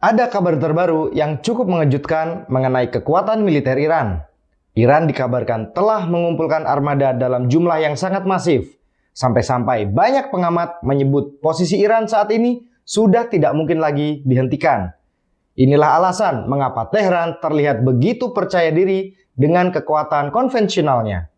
Ada kabar terbaru yang cukup mengejutkan mengenai kekuatan militer Iran. Iran dikabarkan telah mengumpulkan armada dalam jumlah yang sangat masif. Sampai-sampai banyak pengamat menyebut posisi Iran saat ini sudah tidak mungkin lagi dihentikan. Inilah alasan mengapa Tehran terlihat begitu percaya diri dengan kekuatan konvensionalnya.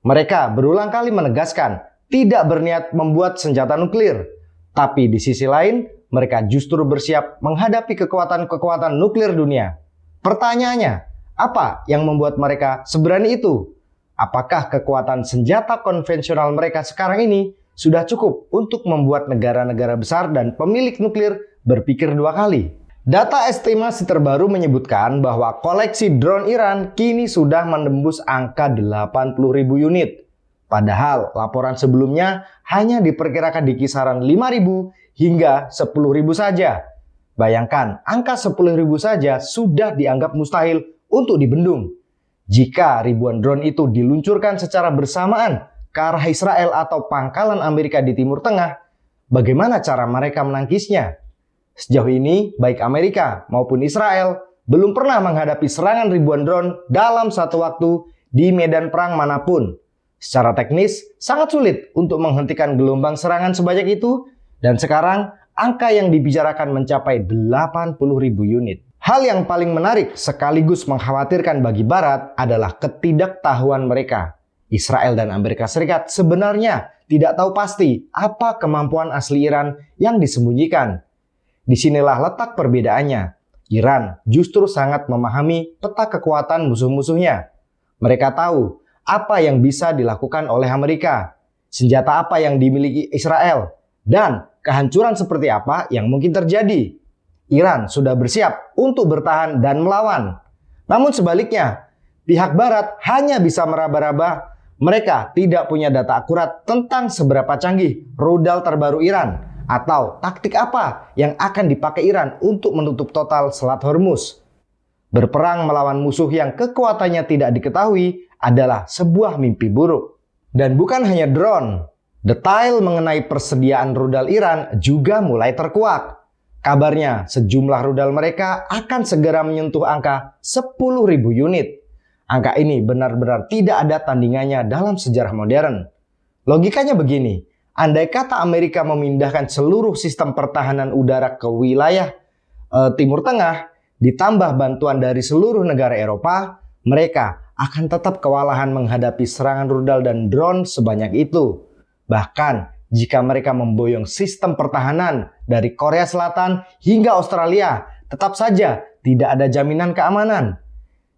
Mereka berulang kali menegaskan tidak berniat membuat senjata nuklir. Tapi di sisi lain, mereka justru bersiap menghadapi kekuatan-kekuatan nuklir dunia. Pertanyaannya, apa yang membuat mereka seberani itu? Apakah kekuatan senjata konvensional mereka sekarang ini sudah cukup untuk membuat negara-negara besar dan pemilik nuklir berpikir dua kali? Data estimasi terbaru menyebutkan bahwa koleksi drone Iran kini sudah menembus angka 80.000 unit. Padahal laporan sebelumnya hanya diperkirakan di kisaran 5.000 hingga 10.000 saja. Bayangkan, angka 10.000 saja sudah dianggap mustahil untuk dibendung. Jika ribuan drone itu diluncurkan secara bersamaan ke arah Israel atau pangkalan Amerika di Timur Tengah, bagaimana cara mereka menangkisnya? Sejauh ini, baik Amerika maupun Israel belum pernah menghadapi serangan ribuan drone dalam satu waktu di medan perang manapun. Secara teknis, sangat sulit untuk menghentikan gelombang serangan sebanyak itu, dan sekarang angka yang dibicarakan mencapai 80.000 unit. Hal yang paling menarik sekaligus mengkhawatirkan bagi Barat adalah ketidaktahuan mereka. Israel dan Amerika Serikat sebenarnya tidak tahu pasti apa kemampuan asli Iran yang disembunyikan. Disinilah letak perbedaannya. Iran justru sangat memahami peta kekuatan musuh-musuhnya. Mereka tahu apa yang bisa dilakukan oleh Amerika, senjata apa yang dimiliki Israel, dan kehancuran seperti apa yang mungkin terjadi. Iran sudah bersiap untuk bertahan dan melawan. Namun sebaliknya, pihak Barat hanya bisa meraba-raba. Mereka tidak punya data akurat tentang seberapa canggih rudal terbaru Iran atau taktik apa yang akan dipakai Iran untuk menutup total Selat Hormuz. Berperang melawan musuh yang kekuatannya tidak diketahui adalah sebuah mimpi buruk. Dan bukan hanya drone. Detail mengenai persediaan rudal Iran juga mulai terkuak. Kabarnya sejumlah rudal mereka akan segera menyentuh angka 10.000 unit. Angka ini benar-benar tidak ada tandingannya dalam sejarah modern. Logikanya begini, andai kata Amerika memindahkan seluruh sistem pertahanan udara ke wilayah Timur Tengah, ditambah bantuan dari seluruh negara Eropa, mereka akan tetap kewalahan menghadapi serangan rudal dan drone sebanyak itu. Bahkan jika mereka memboyong sistem pertahanan dari Korea Selatan hingga Australia, tetap saja tidak ada jaminan keamanan.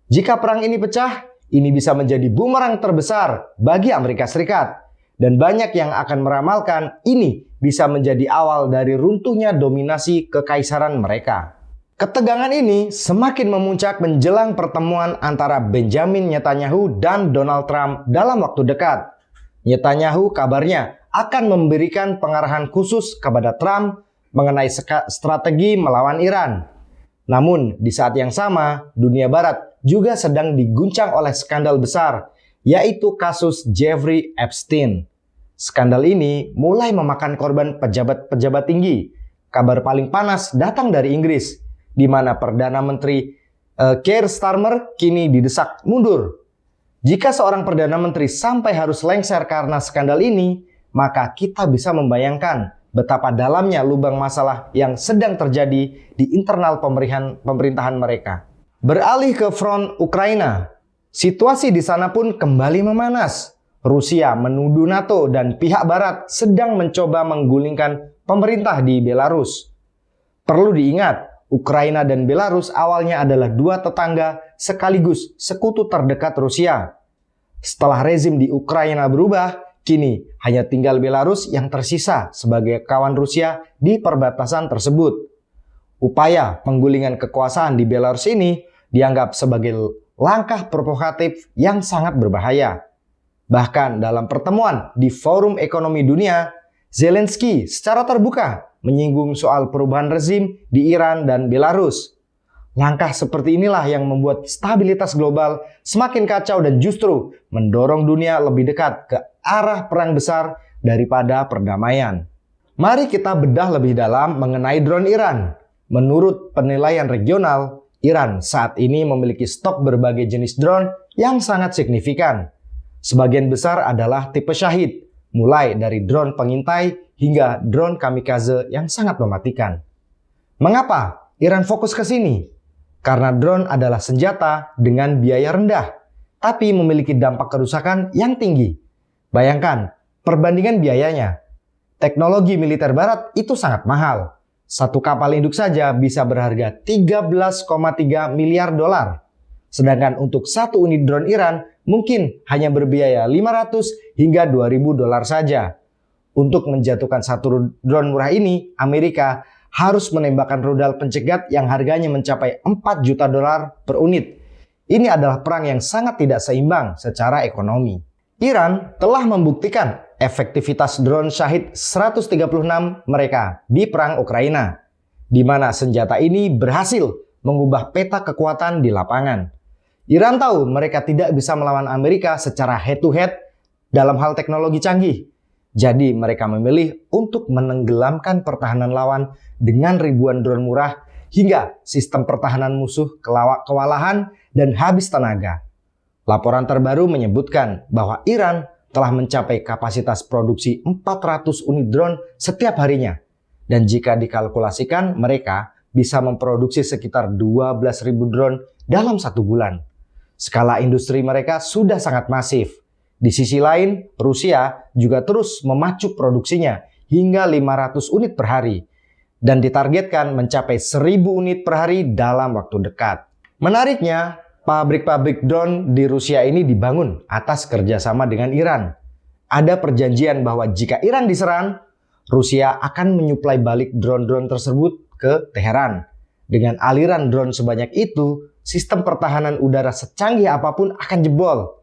Jika perang ini pecah, ini bisa menjadi bumerang terbesar bagi Amerika Serikat. Dan banyak yang akan meramalkan ini bisa menjadi awal dari runtuhnya dominasi kekaisaran mereka. Ketegangan ini semakin memuncak menjelang pertemuan antara Benjamin Netanyahu dan Donald Trump dalam waktu dekat. Netanyahu kabarnya akan memberikan pengarahan khusus kepada Trump mengenai strategi melawan Iran. Namun di saat yang sama, dunia Barat juga sedang diguncang oleh skandal besar, yaitu kasus Jeffrey Epstein. Skandal ini mulai memakan korban pejabat-pejabat tinggi. Kabar paling panas datang dari Inggris, di mana Perdana Menteri Keir Starmer kini didesak mundur. Jika seorang Perdana Menteri sampai harus lengser karena skandal ini, maka kita bisa membayangkan betapa dalamnya lubang masalah yang sedang terjadi di internal pemerintahan mereka. Beralih ke front Ukraina, situasi di sana pun kembali memanas. Rusia menuduh NATO dan pihak Barat sedang mencoba menggulingkan pemerintah di Belarus. Perlu diingat, Ukraina dan Belarus awalnya adalah dua tetangga sekaligus sekutu terdekat Rusia. Setelah rezim di Ukraina berubah, kini hanya tinggal Belarus yang tersisa sebagai kawan Rusia di perbatasan tersebut. Upaya penggulingan kekuasaan di Belarus ini dianggap sebagai langkah provokatif yang sangat berbahaya. Bahkan dalam pertemuan di Forum Ekonomi Dunia, Zelensky secara terbuka menyinggung soal perubahan rezim di Iran dan Belarus. Langkah seperti inilah yang membuat stabilitas global semakin kacau dan justru mendorong dunia lebih dekat ke arah perang besar daripada perdamaian. Mari kita bedah lebih dalam mengenai drone Iran. Menurut penilaian regional, Iran saat ini memiliki stok berbagai jenis drone yang sangat signifikan. Sebagian besar adalah tipe Shahid, mulai dari drone pengintai hingga drone kamikaze yang sangat mematikan. Mengapa Iran fokus ke sini? Karena drone adalah senjata dengan biaya rendah, tapi memiliki dampak kerusakan yang tinggi. Bayangkan, perbandingan biayanya. Teknologi militer barat itu sangat mahal. Satu kapal induk saja bisa berharga 13,3 miliar dolar. Sedangkan untuk satu unit drone Iran mungkin hanya berbiaya 500 hingga 2.000 dolar saja. Untuk menjatuhkan satu drone murah ini, Amerika harus menembakkan rudal pencegat yang harganya mencapai 4 juta dolar per unit. Ini adalah perang yang sangat tidak seimbang secara ekonomi. Iran telah membuktikan efektivitas drone Shahid 136 mereka di perang Ukraina, di mana senjata ini berhasil mengubah peta kekuatan di lapangan. Iran tahu mereka tidak bisa melawan Amerika secara head-to-head dalam hal teknologi canggih. Jadi mereka memilih untuk menenggelamkan pertahanan lawan dengan ribuan drone murah hingga sistem pertahanan musuh kewalahan dan habis tenaga. Laporan terbaru menyebutkan bahwa Iran telah mencapai kapasitas produksi 400 unit drone setiap harinya. Dan jika dikalkulasikan, mereka bisa memproduksi sekitar 12.000 drone dalam 1 bulan. Skala industri mereka sudah sangat masif. Di sisi lain, Rusia juga terus memacu produksinya hingga 500 unit per hari. Dan ditargetkan mencapai 1.000 unit per hari dalam waktu dekat. Menariknya, pabrik-pabrik drone di Rusia ini dibangun atas kerjasama dengan Iran. Ada perjanjian bahwa jika Iran diserang, Rusia akan menyuplai balik drone-drone tersebut ke Teheran. Dengan aliran drone sebanyak itu, sistem pertahanan udara secanggih apapun akan jebol.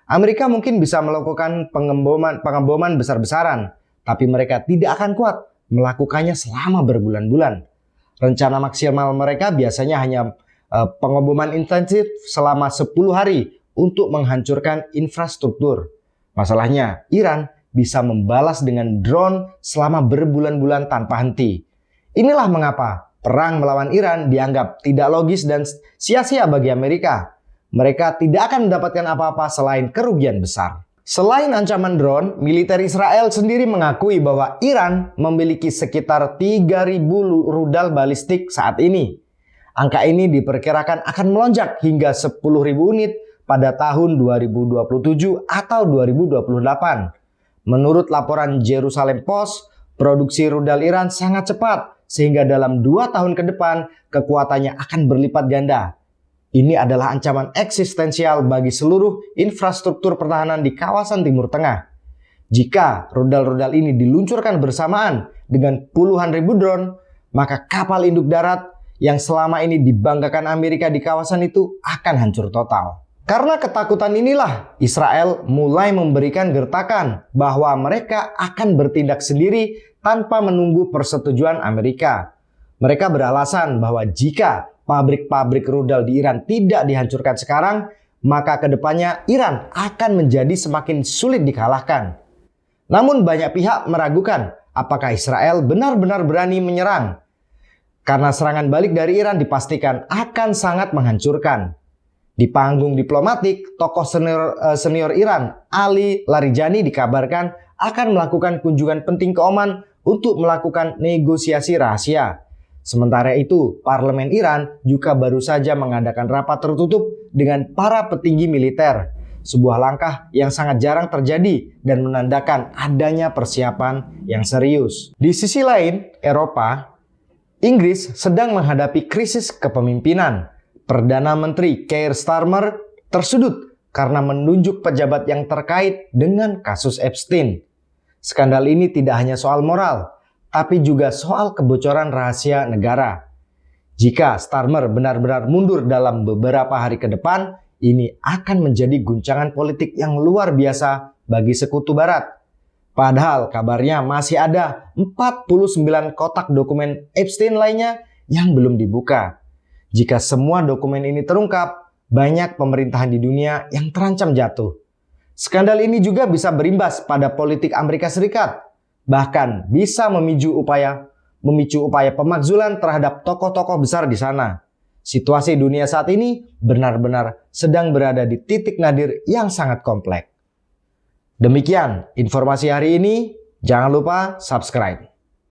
Amerika mungkin bisa melakukan pengeboman besar-besaran, tapi mereka tidak akan kuat melakukannya selama berbulan-bulan. Rencana maksimal mereka biasanya hanya pengeboman intensif selama 10 hari untuk menghancurkan infrastruktur. Masalahnya, Iran bisa membalas dengan drone selama berbulan-bulan tanpa henti. Inilah mengapa perang melawan Iran dianggap tidak logis dan sia-sia bagi Amerika. Mereka tidak akan mendapatkan apa-apa selain kerugian besar. Selain ancaman drone, militer Israel sendiri mengakui bahwa Iran memiliki sekitar 3.000 rudal balistik saat ini. Angka ini diperkirakan akan melonjak hingga 10.000 unit pada tahun 2027 atau 2028. Menurut laporan Jerusalem Post, produksi rudal Iran sangat cepat sehingga dalam 2 tahun ke depan kekuatannya akan berlipat ganda. Ini adalah ancaman eksistensial bagi seluruh infrastruktur pertahanan di kawasan Timur Tengah. Jika rudal-rudal ini diluncurkan bersamaan dengan puluhan ribu drone, maka kapal induk darat yang selama ini dibanggakan Amerika di kawasan itu akan hancur total. Karena ketakutan inilah, Israel mulai memberikan gertakan bahwa mereka akan bertindak sendiri tanpa menunggu persetujuan Amerika. Mereka beralasan bahwa jika pabrik-pabrik rudal di Iran tidak dihancurkan sekarang, maka kedepannya Iran akan menjadi semakin sulit dikalahkan. Namun banyak pihak meragukan apakah Israel benar-benar berani menyerang. Karena serangan balik dari Iran dipastikan akan sangat menghancurkan. Di panggung diplomatik, tokoh senior Iran, Ali Larijani dikabarkan akan melakukan kunjungan penting ke Oman untuk melakukan negosiasi rahasia. Sementara itu, parlemen Iran juga baru saja mengadakan rapat tertutup dengan para petinggi militer. Sebuah langkah yang sangat jarang terjadi dan menandakan adanya persiapan yang serius. Di sisi lain, Eropa, Inggris sedang menghadapi krisis kepemimpinan. Perdana Menteri Keir Starmer tersudut karena menunjuk pejabat yang terkait dengan kasus Epstein. Skandal ini tidak hanya soal moral, tapi juga soal kebocoran rahasia negara. Jika Starmer benar-benar mundur dalam beberapa hari ke depan, ini akan menjadi guncangan politik yang luar biasa bagi sekutu barat. Padahal kabarnya masih ada 49 kotak dokumen Epstein lainnya yang belum dibuka. Jika semua dokumen ini terungkap, banyak pemerintahan di dunia yang terancam jatuh. Skandal ini juga bisa berimbas pada politik Amerika Serikat. Bahkan bisa memicu upaya memicu upaya pemakzulan terhadap tokoh-tokoh besar di sana. Situasi dunia saat ini benar-benar sedang berada di titik nadir yang sangat kompleks. Demikian informasi hari ini. Jangan lupa subscribe.